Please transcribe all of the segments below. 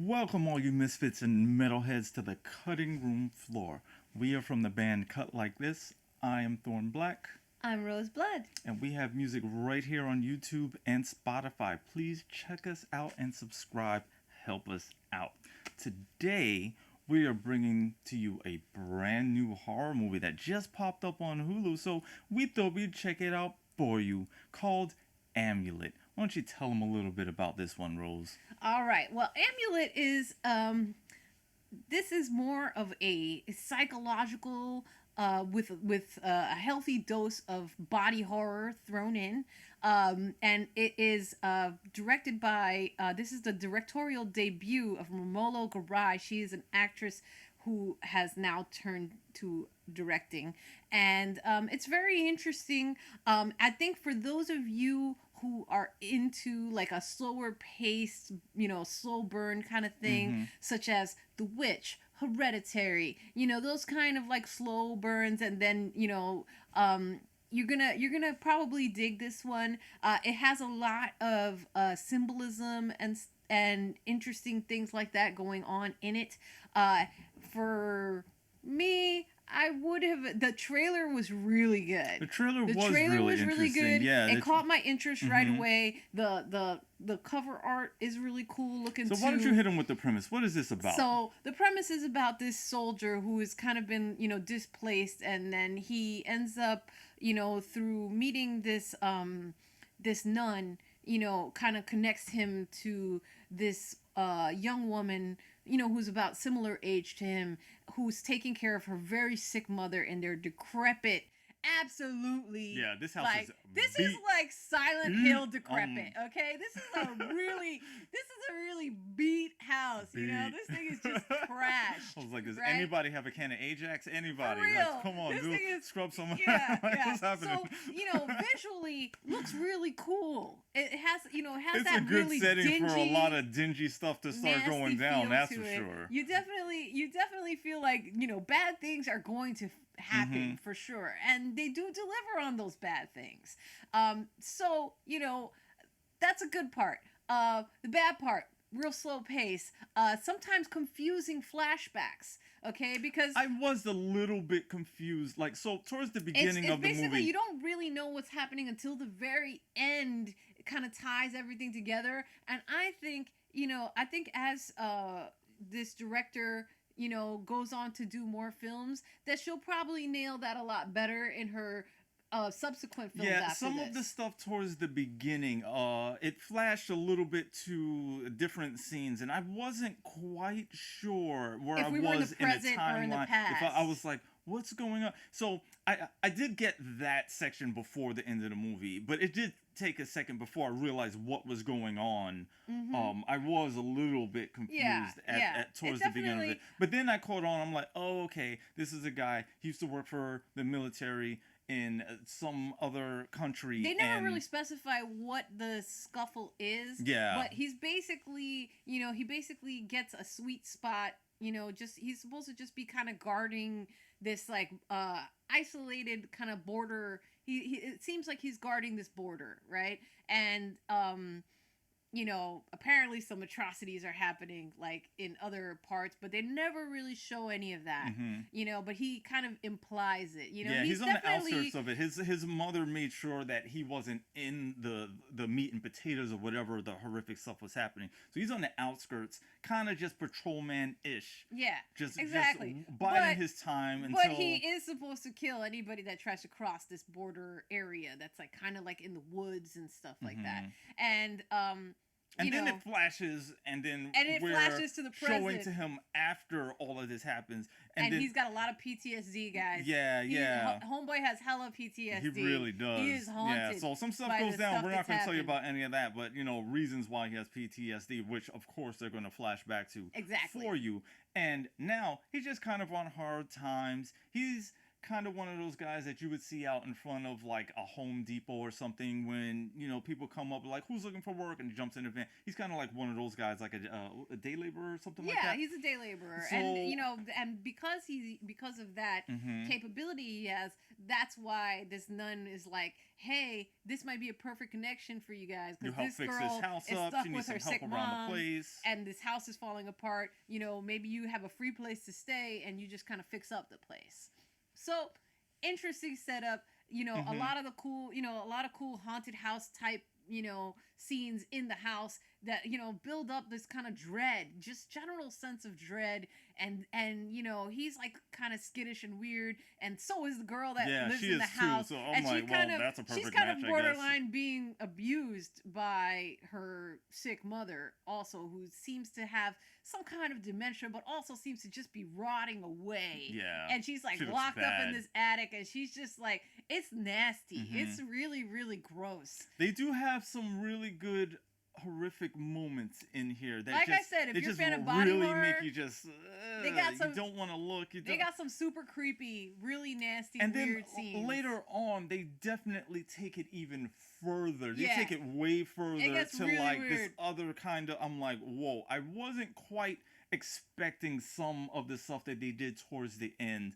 Welcome, all you misfits and metalheads, to the cutting room floor. We are from the band Cut Like This. I am Thorn Black. I'm Rose Blood. And we have music right here on YouTube and Spotify. Please check us out and subscribe. Help us out. Today, we are bringing to you a brand new horror movie that just popped up on Hulu, so we thought we'd check it out for you, called Amulet. Why don't you tell them a little bit about this one, Rose? All right. Well, Amulet is this is more of a psychological with a healthy dose of body horror thrown in, and it is directed by this is the directorial debut of Romola Garai. She is an actress who has now turned to directing, and it's very interesting. I think for those of you who are into like a slower paced, slow burn kind of thing, such as The Witch, Hereditary, those kind of like slow burns, and then you're gonna probably dig this one. It has a lot of symbolism and interesting things like that going on in it. For me, I would have. The trailer was really good. The trailer was really good. Yeah, it caught my interest right away. The cover art is really cool looking. So why don't you hit him with the premise? What is this about? So the premise is about this soldier who has kind of been displaced, and then he ends up through meeting this this nun, kind of connects him to this young woman, who's about similar age to him, who's taking care of her very sick mother, and they're decrepit. Absolutely. Yeah, this house is like Silent Hill decrepit. Okay, this is a really beat house. This thing is just trashed. I was like, does right? anybody have a can of Ajax? Anybody? For real. Like, come on, dude, scrub someone. Yeah. What's happening? So visually looks really cool. It has it's that a good really setting dingy, for a lot of dingy stuff to start going down. That's for sure. You definitely feel like bad things are going to happen for sure, and they do deliver on those bad things. So that's a good part. The bad part, real slow pace, sometimes confusing flashbacks. Okay, because I was a little bit confused. Like, so towards the beginning of the basically movie, you don't really know what's happening until the very end. It kind of ties everything together, and I think as this director goes on to do more films, that she'll probably nail that a lot better in her subsequent films. Yeah, some of the stuff towards the beginning, it flashed a little bit to different scenes, and I wasn't quite sure where I was in the timeline. If I was like, what's going on? So I did get that section before the end of the movie, but it did take a second before I realized what was going on. I was a little bit confused towards the beginning of it. But then I caught on. I'm like, oh, okay, this is a guy. He used to work for the military in some other country. They never really specify what the scuffle is. Yeah. But he's basically, he basically gets a sweet spot. He's supposed to just be kind of guarding this like isolated kind of border. It seems like he's guarding this border, right? And apparently some atrocities are happening like in other parts, but they never really show any of that. But he kind of implies it. He's on the outskirts of it. His mother made sure that he wasn't in the meat and potatoes or whatever the horrific stuff was happening. So he's on the outskirts, kind of just patrolman-ish. Yeah, just exactly. Biding his time until. But he is supposed to kill anybody that tries to cross this border area. That's like kind of like in the woods and stuff like that. And then it flashes, and then we're flashes to the present, showing to him after all of this happens, and then, he's got a lot of PTSD, guys. Yeah. Homeboy has hella PTSD. He really does. He is haunted. Yeah. So some stuff goes down. We're not going to tell you about any of that, but reasons why he has PTSD, which of course they're going to flash back to for you. And now he's just kind of on hard times. He's kind of one of those guys that you would see out in front of like a Home Depot or something when, you know, people come up like, who's looking for work, and he jumps in the van. He's kind of like one of those guys, like a day laborer or something like that. Yeah, he's a day laborer. So, and, you know, and because of that capability he has, that's why this nun is like, hey, this might be a perfect connection for you guys. You help fix this house up. She needs some help around the place. And this house is falling apart. You know, maybe you have a free place to stay and you just kind of fix up the place. So, interesting setup. You know, a lot of cool haunted house type, you know, scenes in the house that, you know, build up this kind of dread, just general sense of dread. And you know, he's like kind of skittish and weird, and so is the girl that lives in the house. Too, so I'm like, well, that's a perfect match, she's kind of borderline being abused by her sick mother also, who seems to have some kind of dementia, but also seems to just be rotting away. Yeah. And she's like locked up in this attic, and she's just like, it's nasty. It's really, really gross. They do have some really good horrific moments in here that, like I said, if you're a fan of body really horror, make you just they got some, you don't want to look. They got some super creepy, really nasty, and weird then scenes. Later on, they definitely take it even further. They take it way further to really like weird. This other kind of. I'm like, whoa! I wasn't quite expecting some of the stuff that they did towards the end.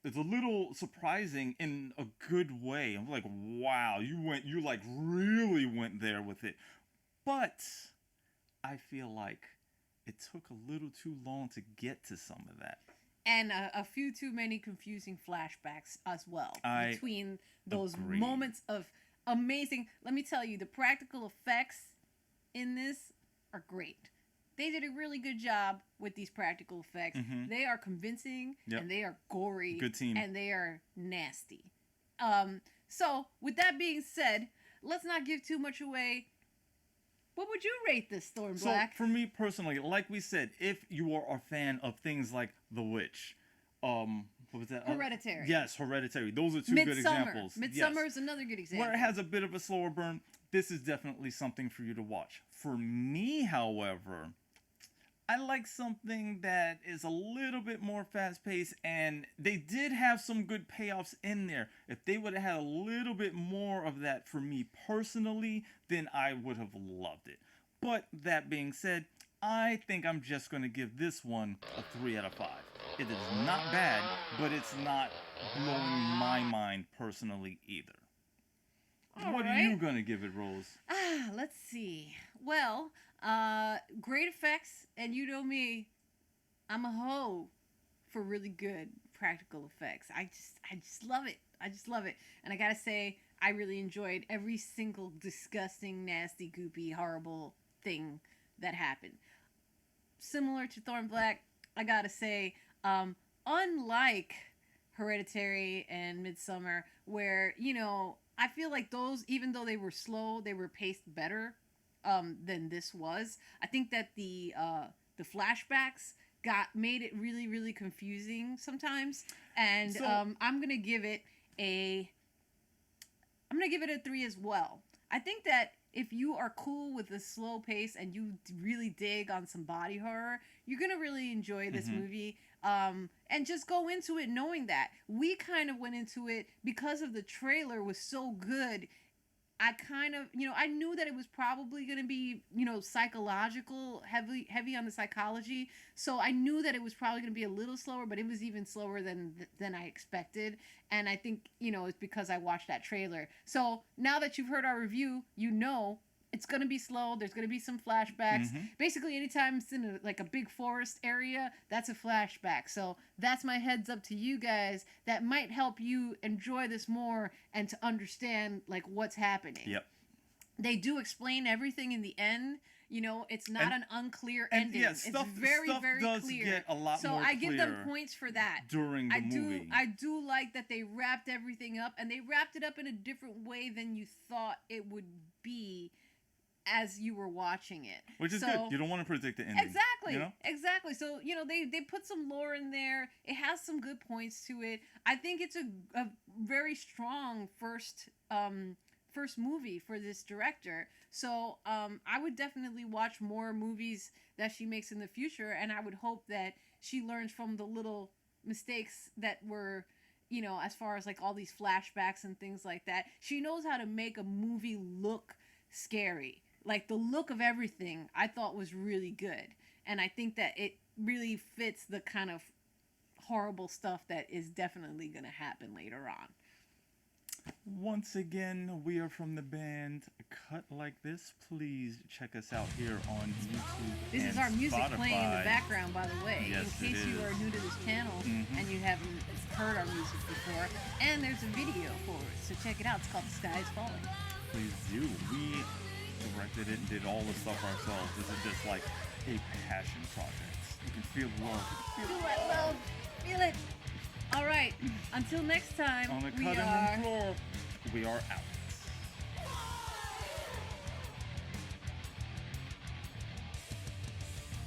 It's a little surprising in a good way. I'm like, wow, you like really went there with it. But I feel like it took a little too long to get to some of that. And a few too many confusing flashbacks as well. Between those agree. Moments of amazing... Let me tell you, the practical effects in this are great. They did a really good job with these practical effects. They are convincing, and they are gory. Good team. And they are nasty. So, with that being said, let's not give too much away. What would you rate this, Thorn Black? So, for me personally, like we said, if you are a fan of things like The Witch, what was that? Hereditary. Yes, Hereditary. Those are two good examples. Midsummer is another good example. Where it has a bit of a slower burn, this is definitely something for you to watch. For me, however, I like something that is a little bit more fast-paced, and they did have some good payoffs in there. If they would have had a little bit more of that for me personally, then I would have loved it. But that being said, I think I'm just going to give this one a 3 out of 5. It is not bad, but it's not blowing my mind personally either. What are you going to give it, Rose? Let's see. Well, great effects, and you know me, I'm a hoe for really good practical effects. I just love it. I just love it. And I gotta say, I really enjoyed every single disgusting, nasty, goopy, horrible thing that happened. Similar to Thorn Black, I gotta say, unlike Hereditary and Midsummer, where, you know, I feel like those, even though they were slow, they were paced better than this was. I think that the flashbacks made it really, really confusing sometimes. And so, I'm gonna give it a 3 as well. I think that if you are cool with the slow pace and you really dig on some body horror, you're gonna really enjoy this movie. And just go into it knowing that. We kind of went into it because of the trailer was so good. I kind of, you know, I knew that it was probably going to be, you know, psychological, heavy on the psychology. So I knew that it was probably going to be a little slower, but it was even slower than I expected. And I think, you know, it's because I watched that trailer. So now that you've heard our review, you know it's going to be slow. There's going to be some flashbacks. Basically, anytime it's in a big forest area, that's a flashback. So that's my heads up to you guys. That might help you enjoy this more and to understand, like, what's happening. Yep. They do explain everything in the end. You know, it's not an unclear ending. Yeah, it's very, very does clear. Get a lot so more I give them points for that. During the movie. I do like that they wrapped everything up, and they wrapped it up in a different way than you thought it would be as you were watching it. Which is good. You don't want to predict the ending. Exactly. You know? Exactly. So, you know, they put some lore in there. It has some good points to it. I think it's a very strong first movie for this director. So, I would definitely watch more movies that she makes in the future, and I would hope that she learns from the little mistakes that were, you know, as far as like all these flashbacks and things like that. She knows how to make a movie look scary. Like the look of everything I thought was really good. And I think that it really fits the kind of horrible stuff that is definitely going to happen later on. Once again, we are from the band Cut Like This. Please check us out here on YouTube. This is our music Spotify. Playing in the background, by the way, yes, in case you are new to this channel and you haven't heard our music before. And there's a video for it, so check it out. It's called The Sky is Falling. Please do. We directed it and did all the stuff ourselves. This is just like a passion project. You can feel love. Feel that love. Feel it. All right. Until next time, on the cutting room floor, we are out.